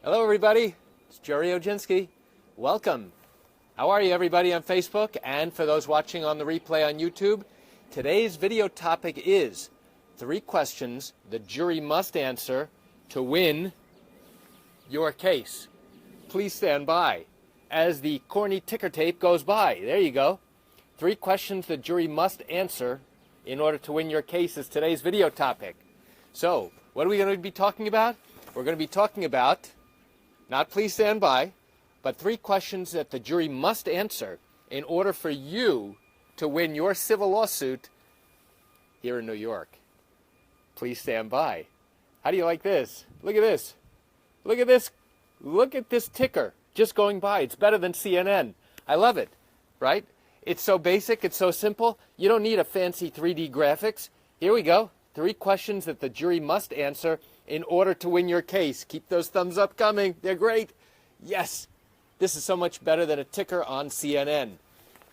Hello, everybody. It's Jerry Oginski. Welcome. How are you, everybody, on Facebook? And for those watching on the replay on YouTube, today's video topic is 3 questions the jury must answer to win your case. Please stand by as the corny ticker tape goes by. There you go. 3 questions the jury must answer in order to win your case is today's video topic. So, what are we going to be talking about? We're going to be talking about, not please stand by, but 3 questions that the jury must answer in order for you to win your civil lawsuit here in New York. Please stand by. How do you like this? Look at this. Look at this. Look at this ticker just going by. It's better than CNN. I love it, right? It's so basic. It's so simple. You don't need a fancy 3D graphics. Here we go. 3 questions that the jury must answer in order to win your case. Keep those thumbs up coming. They're great. Yes. This is so much better than a ticker on CNN.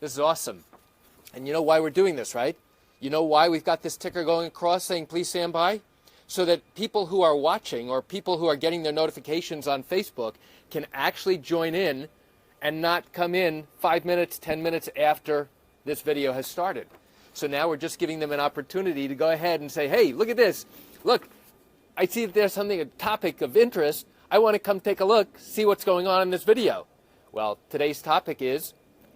This is awesome. And you know why we're doing this, right? You know why we've got this ticker going across saying please stand by? So that people who are watching or people who are getting their notifications on Facebook can actually join in and not come in 5 minutes, 10 minutes after this video has started. So now we're just giving them an opportunity to go ahead and say, hey, look at this. Look, I see that there's something, a topic of interest. I want to come take a look, see what's going on in this video. Well, today's topic is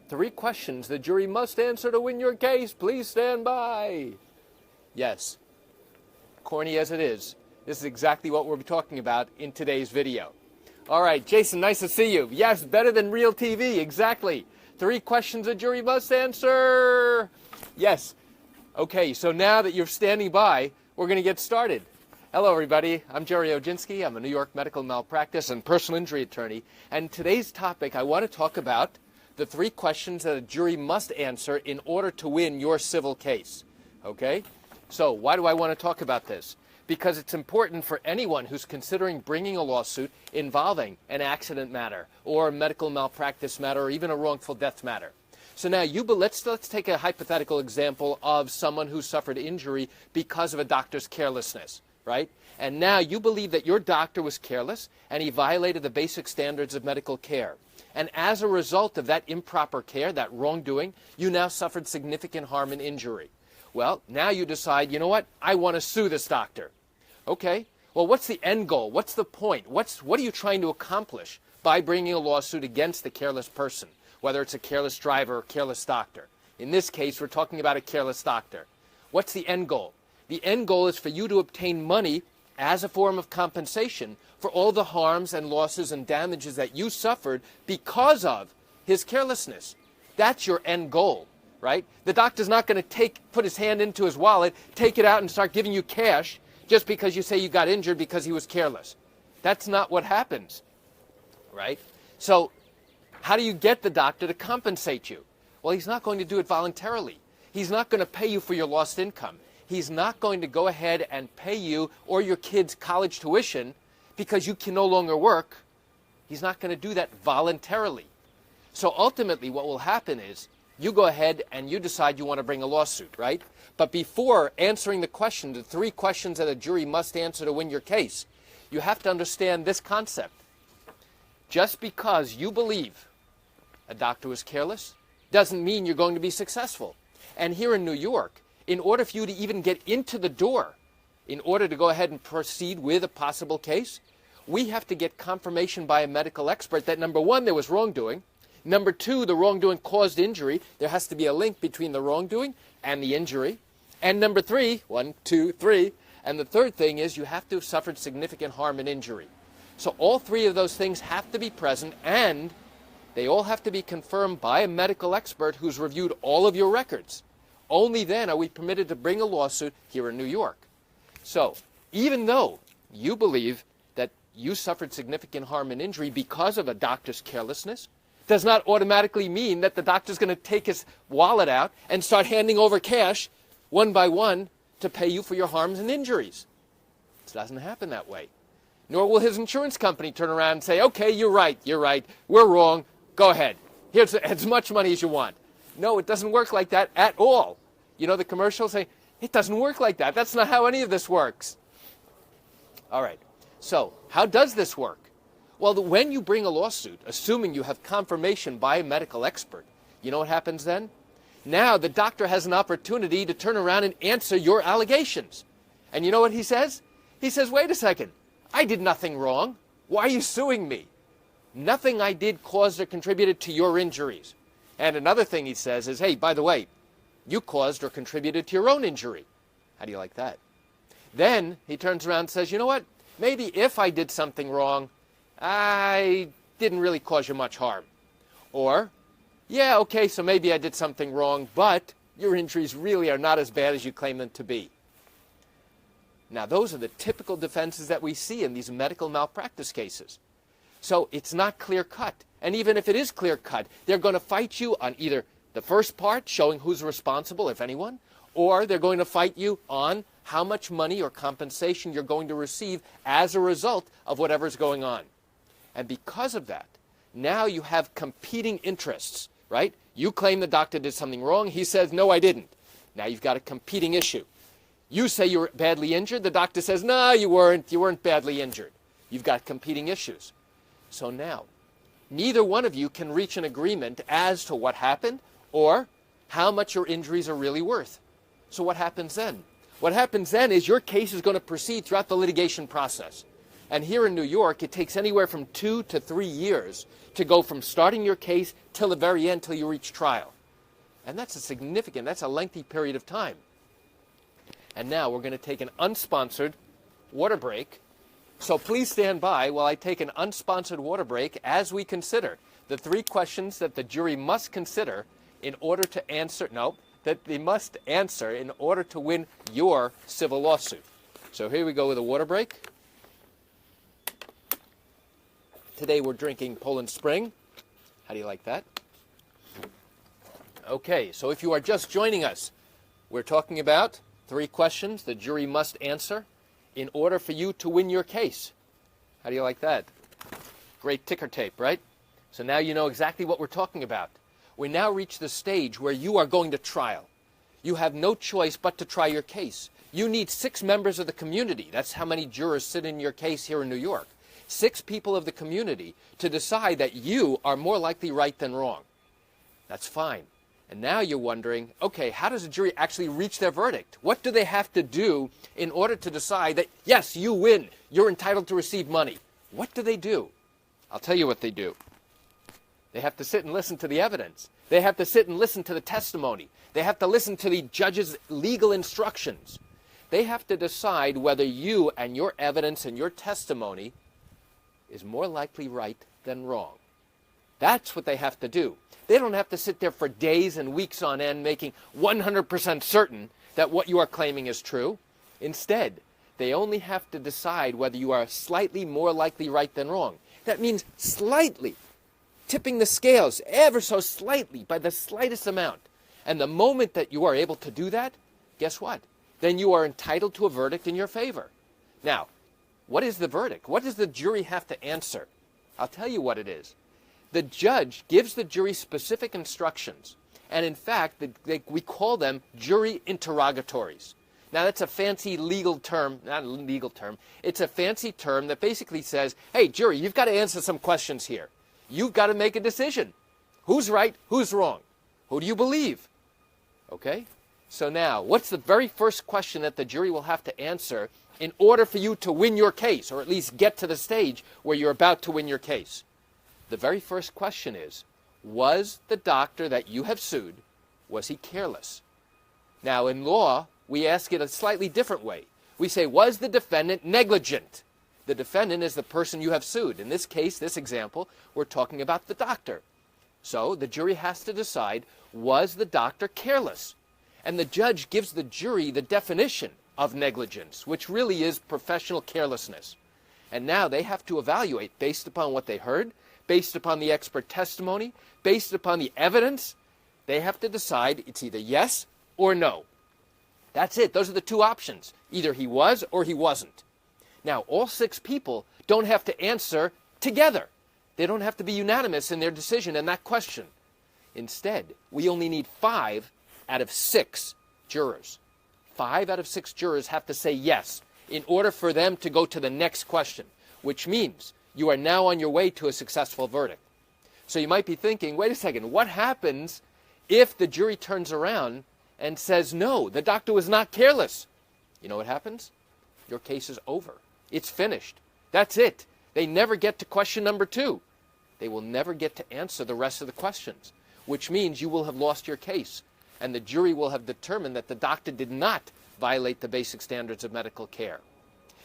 3 questions the jury must answer to win your case. Please stand by. Yes, corny as it is, this is exactly what we'll be talking about in today's video. All right, Jason, nice to see you. Yes, better than real TV, exactly. 3 questions the jury must answer. Yes. Okay, so now that you're standing by, we're going to get started. Hello, everybody. I'm Jerry Oginski. I'm a New York medical malpractice and personal injury attorney. And today's topic, I want to talk about the 3 questions that a jury must answer in order to win your civil case. Okay? So why do I want to talk about this? Because it's important for anyone who's considering bringing a lawsuit involving an accident matter or a medical malpractice matter or even a wrongful death matter. So now let's take a hypothetical example of someone who suffered injury because of a doctor's carelessness, right? And now you believe that your doctor was careless and he violated the basic standards of medical care. And as a result of that improper care, that wrongdoing, you now suffered significant harm and injury. Well, now you decide, you know what? I want to sue this doctor. Okay. Well, what's the end goal? What's the point? What are you trying to accomplish by bringing a lawsuit against the careless person, whether it's a careless driver or careless doctor? In this case, we're talking about a careless doctor. What's the end goal? The end goal is for you to obtain money as a form of compensation for all the harms and losses and damages that you suffered because of his carelessness. That's your end goal. Right? The doctor's not going to put his hand into his wallet, take it out and start giving you cash just because you say you got injured because he was careless. That's not what happens. Right? So how do you get the doctor to compensate you? Well, he's not going to do it voluntarily. He's not going to pay you for your lost income. He's not going to go ahead and pay you or your kids' college tuition because you can no longer work. He's not going to do that voluntarily. So ultimately what will happen is you go ahead and you decide you want to bring a lawsuit, right? But before answering the question, the 3 questions that a jury must answer to win your case, you have to understand this concept. Just because you believe a doctor was careless doesn't mean you're going to be successful. And here in New York, in order for you to even get into the door, in order to go ahead and proceed with a possible case, we have to get confirmation by a medical expert that, number 1, there was wrongdoing. Number 2, the wrongdoing caused injury. There has to be a link between the wrongdoing and the injury. And number 3, 1, 2, 3, and the third thing is you have to have suffered significant harm and injury. So all 3 of those things have to be present, and they all have to be confirmed by a medical expert who's reviewed all of your records. Only then are we permitted to bring a lawsuit here in New York. So even though you believe that you suffered significant harm and injury because of a doctor's carelessness, does not automatically mean that the doctor's going to take his wallet out and start handing over cash one by one to pay you for your harms and injuries. It doesn't happen that way. Nor will his insurance company turn around and say, okay, you're right, we're wrong, go ahead. Here's as much money as you want. No, it doesn't work like that at all. You know, the commercials say, it doesn't work like that. That's not how any of this works. All right. So how does this work? Well, when you bring a lawsuit, assuming you have confirmation by a medical expert, you know what happens then? Now the doctor has an opportunity to turn around and answer your allegations. And you know what he says? He says, wait a second, I did nothing wrong. Why are you suing me? Nothing I did caused or contributed to your injuries. And another thing he says is, hey, by the way, you caused or contributed to your own injury. How do you like that? Then he turns around and says, you know what? Maybe if I did something wrong, I didn't really cause you much harm. Or, yeah, okay, so maybe I did something wrong, but your injuries really are not as bad as you claim them to be. Now, those are the typical defenses that we see in these medical malpractice cases. So it's not clear-cut. And even if it is clear-cut, they're going to fight you on either the first part, showing who's responsible, if anyone, or they're going to fight you on how much money or compensation you're going to receive as a result of whatever's going on. And because of that, now you have competing interests, right? You claim the doctor did something wrong. He says, no, I didn't. Now you've got a competing issue. You say you were badly injured. The doctor says, no, you weren't. You weren't badly injured. You've got competing issues. So now, neither one of you can reach an agreement as to what happened or how much your injuries are really worth. So what happens then? What happens then is your case is going to proceed throughout the litigation process. And here in New York, it takes anywhere from 2 to 3 years to go from starting your case till the very end, till you reach trial. And that's a lengthy period of time. And now we're going to take an unsponsored water break. So please stand by while I take an unsponsored water break as we consider the 3 questions that the jury must consider in order to answer, that they must answer in order to win your civil lawsuit. So here we go with a water break. Today we're drinking Poland Spring. How do you like that? Okay, so if you are just joining us, we're talking about 3 questions the jury must answer in order for you to win your case. How do you like that? Great ticker tape, right? So now you know exactly what we're talking about. We now reach the stage where you are going to trial. You have no choice but to try your case. You need 6 members of the community. That's how many jurors sit in your case here in New York. 6 people of the community to decide that you are more likely right than wrong. That's fine. And now you're wondering, okay, how does a jury actually reach their verdict? What do they have to do in order to decide that, yes, you win, you're entitled to receive money? What do they do? I'll tell you what they do. They have to sit and listen to the evidence. They have to sit and listen to the testimony. They have to listen to the judge's legal instructions. They have to decide whether you and your evidence and your testimony is more likely right than wrong. That's what they have to do. They don't have to sit there for days and weeks on end making 100% certain that what you are claiming is true. Instead, they only have to decide whether you are slightly more likely right than wrong. That means slightly, tipping the scales ever so slightly by the slightest amount. And the moment that you are able to do that, guess what? Then you are entitled to a verdict in your favor. Now, what is the verdict? What does the jury have to answer? I'll tell you what it is. The judge gives the jury specific instructions. And in fact, we call them jury interrogatories. Now, that's a fancy legal term, not a legal term. It's a fancy term that basically says, hey, jury, you've got to answer some questions here. You've got to make a decision. Who's right? Who's wrong? Who do you believe? Okay? So now, what's the very first question that the jury will have to answer in order for you to win your case, or at least get to the stage where you're about to win your case? The very first question is, was the doctor that you have sued, was he careless? Now, in law, we ask it a slightly different way. We say, was the defendant negligent? The defendant is the person you have sued. In this case, this example, we're talking about the doctor. So the jury has to decide, was the doctor careless? And the judge gives the jury the definition of negligence, which really is professional carelessness. And now they have to evaluate based upon what they heard, based upon the expert testimony, based upon the evidence. They have to decide it's either yes or no. That's it. Those are the 2 options. Either he was or he wasn't. Now, all 6 people don't have to answer together. They don't have to be unanimous in their decision in that question. Instead, we only need 5 out of 6 jurors. 5 out of 6 jurors have to say yes in order for them to go to the next question, which means you are now on your way to a successful verdict. So you might be thinking, wait a second, what happens if the jury turns around and says, no, the doctor was not careless? You know what happens? Your case is over. It's finished. That's it. They never get to question number 2. They will never get to answer the rest of the questions, which means you will have lost your case, and the jury will have determined that the doctor did not violate the basic standards of medical care.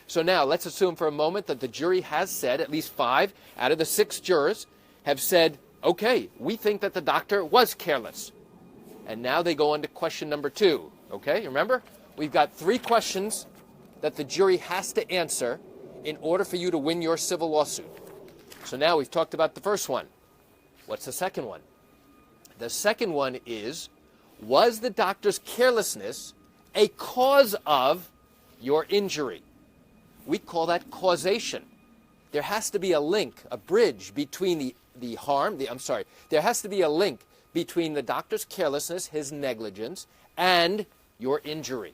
So now let's assume for a moment that the jury has said, at least 5 out of the 6 jurors have said, okay, we think that the doctor was careless. And now they go on to question number 2. Okay, remember? We've got 3 questions that the jury has to answer in order for you to win your civil lawsuit. So now we've talked about the first one. What's the second one? The second one is, was the doctor's carelessness a cause of your injury? We call that causation. There has to be a link, a bridge between there has to be a link between the doctor's carelessness, his negligence, and your injury.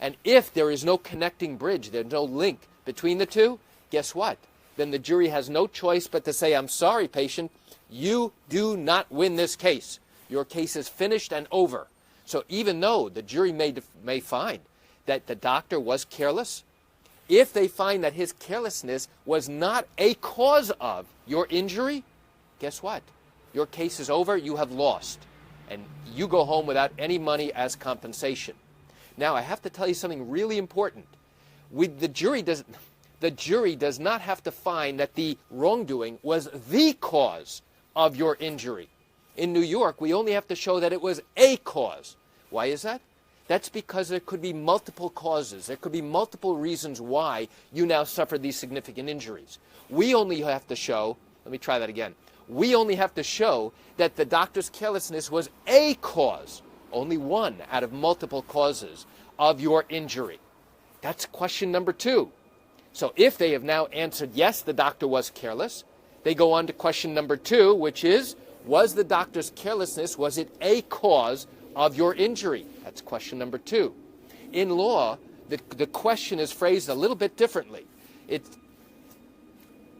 And if there is no connecting bridge, there's no link between the two, guess what? Then the jury has no choice but to say, I'm sorry, patient, you do not win this case. Your case is finished and over. So even though the jury may find that the doctor was careless, if they find that his carelessness was not a cause of your injury, guess what? Your case is over, you have lost, and you go home without any money as compensation. Now, I have to tell you something really important. The jury does not have to find that the wrongdoing was the cause of your injury. In New York, we only have to show that it was a cause. Why is that? That's because there could be multiple causes. There could be multiple reasons why you now suffered these significant injuries. We only have to show, let me try that again. We only have to show that the doctor's carelessness was a cause, only one out of multiple causes of your injury. That's question number 2. So if they have now answered yes, the doctor was careless, they go on to question number 2, which is, was the doctor's carelessness, was it a cause of your injury? That's question number 2. In law, the question is phrased a little bit differently.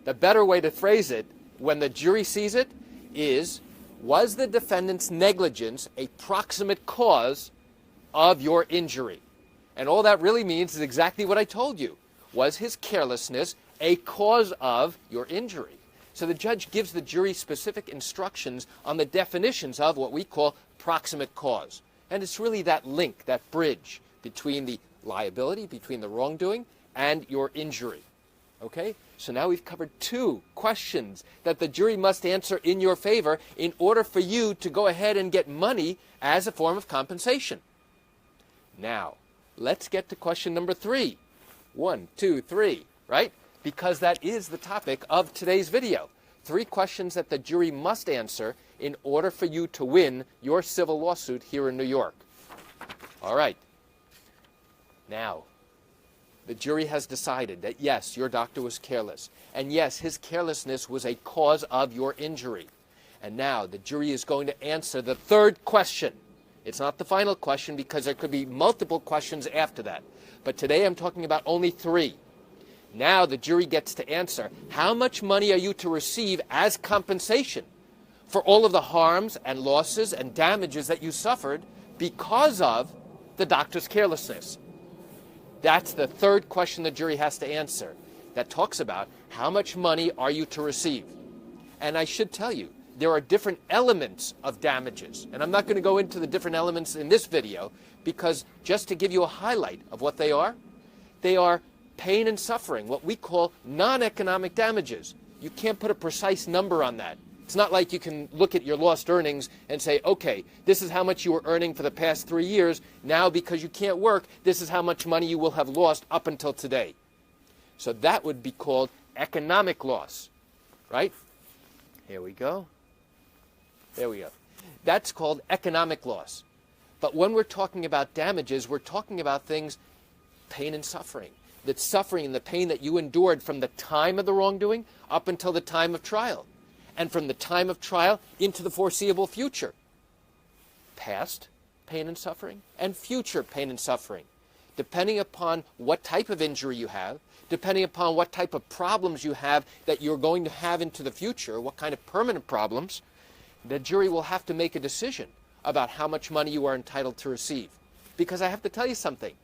The better way to phrase it, when the jury sees it, is, was the defendant's negligence a proximate cause of your injury? And all that really means is exactly what I told you. Was his carelessness a cause of your injury? So the judge gives the jury specific instructions on the definitions of what we call proximate cause. And it's really that link, that bridge between the liability, between the wrongdoing, and your injury. Okay? So now we've covered 2 questions that the jury must answer in your favor in order for you to go ahead and get money as a form of compensation. Now, let's get to question number 3. 1, 2, 3, right? Because that is the topic of today's video. 3 questions that the jury must answer in order for you to win your civil lawsuit here in New York. All right. Now, the jury has decided that yes, your doctor was careless, and yes, his carelessness was a cause of your injury. And now the jury is going to answer the 3rd question. It's not the final question because there could be multiple questions after that. But today I'm talking about only 3. Now the jury gets to answer, how much money are you to receive as compensation for all of the harms and losses and damages that you suffered because of the doctor's carelessness? That's the 3rd question the jury has to answer. That talks about how much money are you to receive. And I should tell you, there are different elements of damages. And I'm not going to go into the different elements in this video because just to give you a highlight of what they are pain and suffering, what we call non-economic damages. You can't put a precise number on that. It's not like you can look at your lost earnings and say, okay, this is how much you were earning for the past 3 years. Now, because you can't work, this is how much money you will have lost up until today. So that would be called economic loss, right? Here we go. There we go. That's called economic loss. But when we're talking about damages, we're talking about things, pain and suffering. The suffering and the pain that you endured from the time of the wrongdoing up until the time of trial. And from the time of trial into the foreseeable future. Past pain and suffering and future pain and suffering. depending upon what type of injury you have, depending upon what type of problems you have that you're going to have into the future, what kind of permanent problems, the jury will have to make a decision about how much money you are entitled to receive. Because I have to tell you something.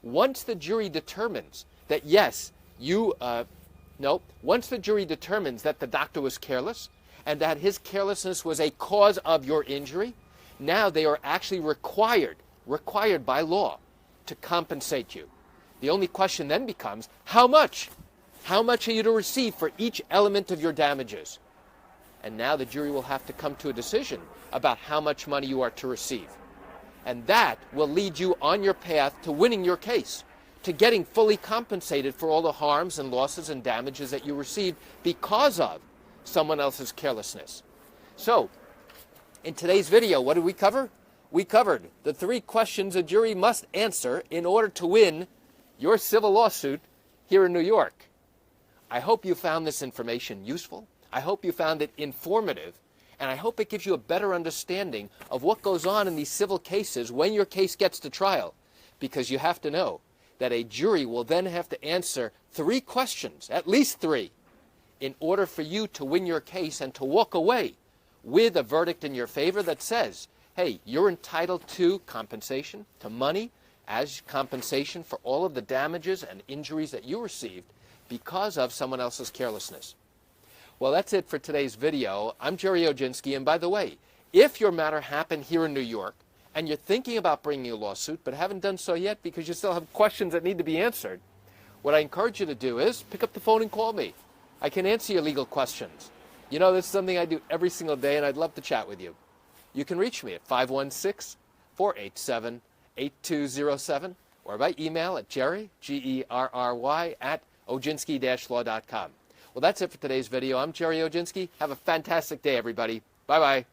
Once the jury determines that, yes, once the jury determines that the doctor was careless and that his carelessness was a cause of your injury, now they are actually required by law to compensate you. The only question then becomes, how much? How much are you to receive for each element of your damages? And now the jury will have to come to a decision about how much money you are to receive. And that will lead you on your path to winning your case, to getting fully compensated for all the harms and losses and damages that you received because of someone else's carelessness. So, in today's video, what did we cover? We covered the 3 questions a jury must answer in order to win your civil lawsuit here in New York. I hope you found this information useful. I hope you found it informative. And I hope it gives you a better understanding of what goes on in these civil cases when your case gets to trial. Because you have to know that a jury will then have to answer 3 questions, at least 3, in order for you to win your case and to walk away with a verdict in your favor that says, hey, you're entitled to compensation, to money, as compensation for all of the damages and injuries that you received because of someone else's carelessness. Well, that's it for today's video. I'm Jerry Oginski, and by the way, if your matter happened here in New York and you're thinking about bringing a lawsuit but haven't done so yet because you still have questions that need to be answered, what I encourage you to do is pick up the phone and call me. I can answer your legal questions. You know, this is something I do every single day, and I'd love to chat with you. You can reach me at 516-487-8207 or by email at Jerry, Gerry, at oginski-law.com. Well, that's it for today's video. I'm Jerry Oginski. Have a fantastic day, everybody. Bye-bye.